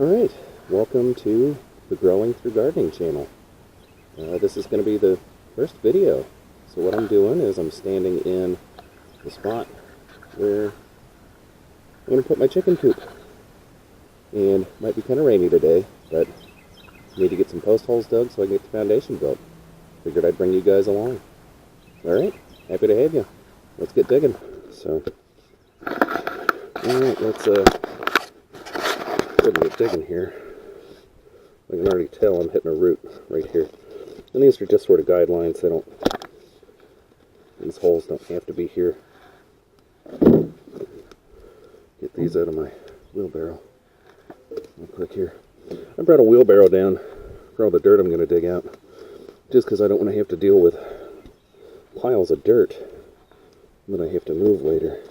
Alright, welcome to the Growing Through Gardening channel. This is going to be the first video. So what I'm doing is I'm standing in the spot where I'm going to put my chicken coop. And it might be kind of rainy today, but I need to get some post holes dug so I can get the foundation built. Figured I'd bring you guys along. Alright, happy to have you. Let's get digging. So, alright, let's get digging here. I can already tell I'm hitting a root right here. And these are just sort of guidelines. These holes don't have to be here. Get these out of my wheelbarrow real quick here. I brought a wheelbarrow down for all the dirt I'm going to dig out, just because I don't want to have to deal with piles of dirt that I have to move later.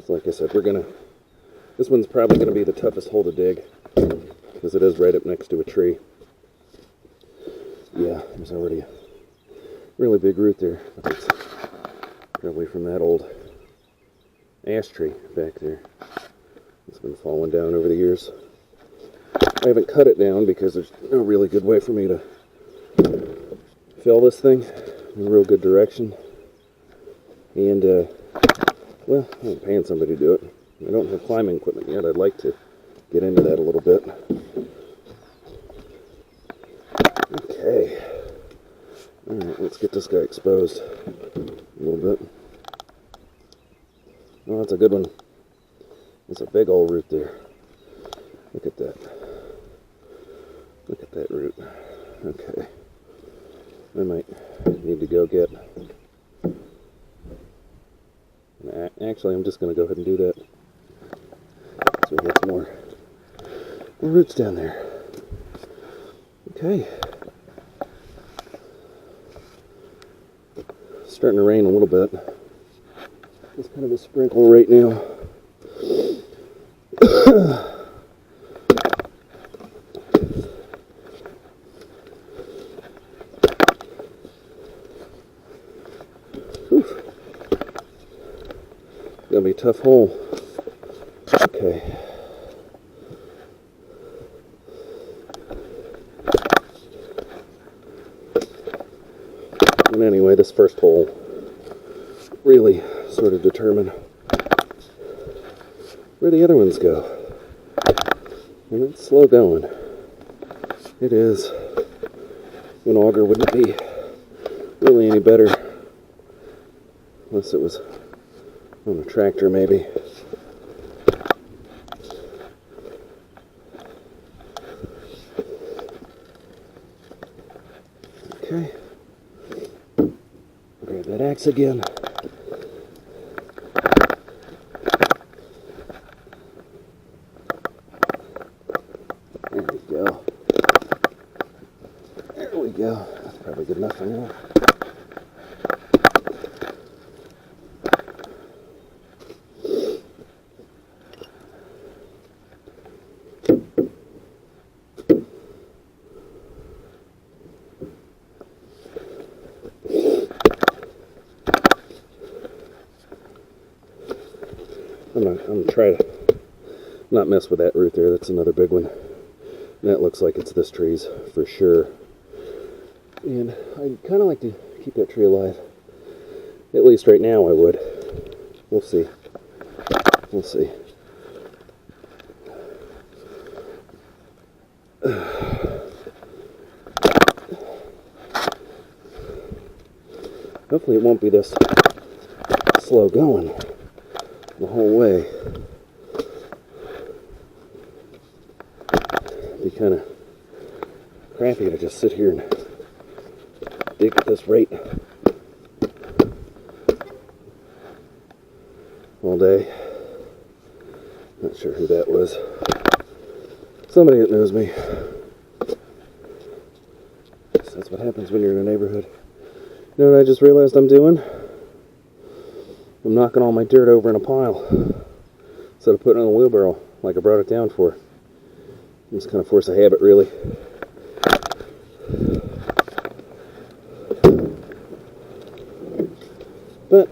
So like I said, this one's probably going to be the toughest hole to dig, because it is right up next to a tree. Yeah, there's already a really big root there, but it's probably from that old ash tree back there. It's been falling down over the years. I haven't cut it down because there's no really good way for me to fill this thing in a real good direction. And, well, I'm paying somebody to do it. I don't have climbing equipment yet. I'd like to get into that a little bit. Okay. Alright, let's get this guy exposed a little bit. Oh, that's a good one. That's a big old root there. Look at that. Look at that root. Okay. I might need to go get... Actually, I'm just going to go ahead and do that. So we get some more roots down there. Okay. Starting to rain a little bit. It's kind of a sprinkle right now. Gonna be a tough hole. Okay. And anyway, this first hole really sort of determined where the other ones go. And it's slow going. It is. An auger wouldn't be really any better unless it was on a tractor, maybe. Okay. Grab that axe again. There we go. There we go. That's probably good enough for now. I'm going to try to not mess with that root there. That's another big one. And that looks like it's this tree's for sure. And I'd kind of like to keep that tree alive. At least right now I would. We'll see. We'll see. Hopefully it won't be this slow going the whole way. It'd be kind of crappy to just sit here and dig at this rate all day. Not sure who that was. Somebody that knows me. That's what happens when you're in a neighborhood. You know what I just realized I'm doing? I'm knocking all my dirt over in a pile instead of putting it in a wheelbarrow like I brought it down for. Just kind of force a habit, really. But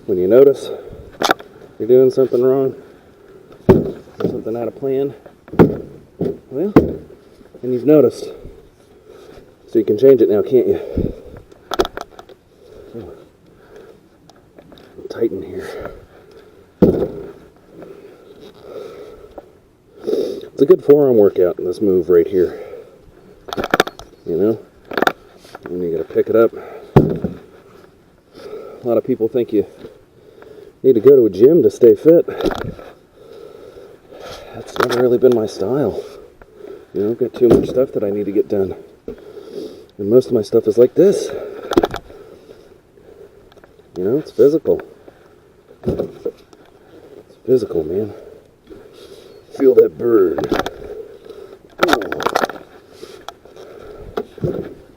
when you notice you're doing something wrong, there's something out of plan, well, and you've noticed. So you can change it now, can't you? Oh, tighten here. It's a good forearm workout in this move right here. You know? When you gotta pick it up. A lot of people think you need to go to a gym to stay fit. That's never really been my style. You know, I've got too much stuff that I need to get done. And most of my stuff is like this. You know, it's physical. It's physical, man. Feel that burn. Oh.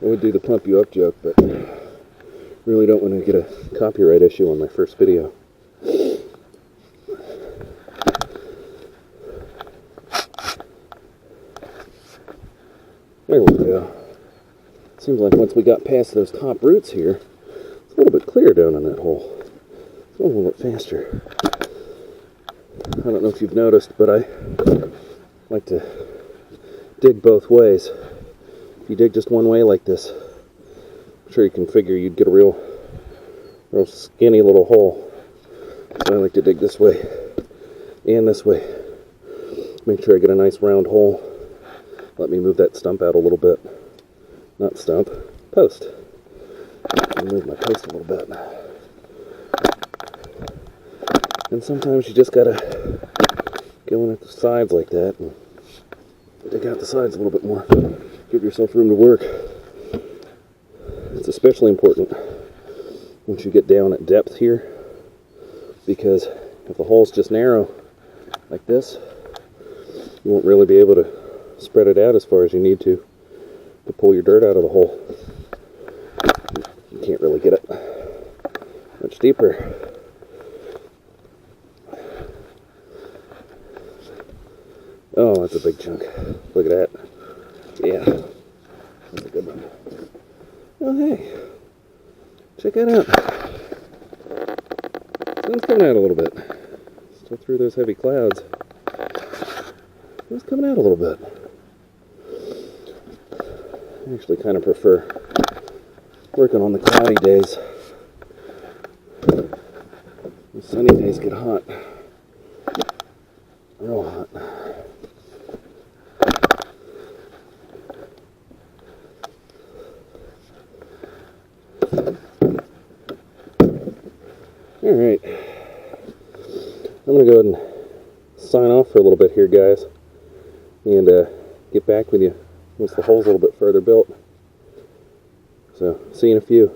I would do the pump you up joke, but really don't want to get a copyright issue on my first video. There we go. Seems like once we got past those top roots here, it's a little bit clearer down in that hole. It's going a little bit faster. I don't know if you've noticed, but I like to dig both ways. If you dig just one way like this, I'm sure you can figure you'd get a real skinny little hole. So I like to dig this way and this way. Make sure I get a nice round hole. Let me move that stump out a little bit. Not stump, post. Move my post a little bit. And sometimes you just gotta go in at the sides like that and dig out the sides a little bit more. Give yourself room to work. It's especially important once you get down at depth here, because if the hole's just narrow like this, you won't really be able to spread it out as far as you need to pull your dirt out of the hole. You can't really get it much deeper. Oh, that's a big chunk. Look at that. Yeah, that's a good one. Oh, hey, check that out. Sun's coming out a little bit. Still through those heavy clouds. Sun's coming out a little bit. I actually kind of prefer working on the cloudy days. The sunny days get hot. Real hot. Alright. I'm going to go ahead and sign off for a little bit here, guys. And get back with you once the hole's a little bit further built. So, see you in a few.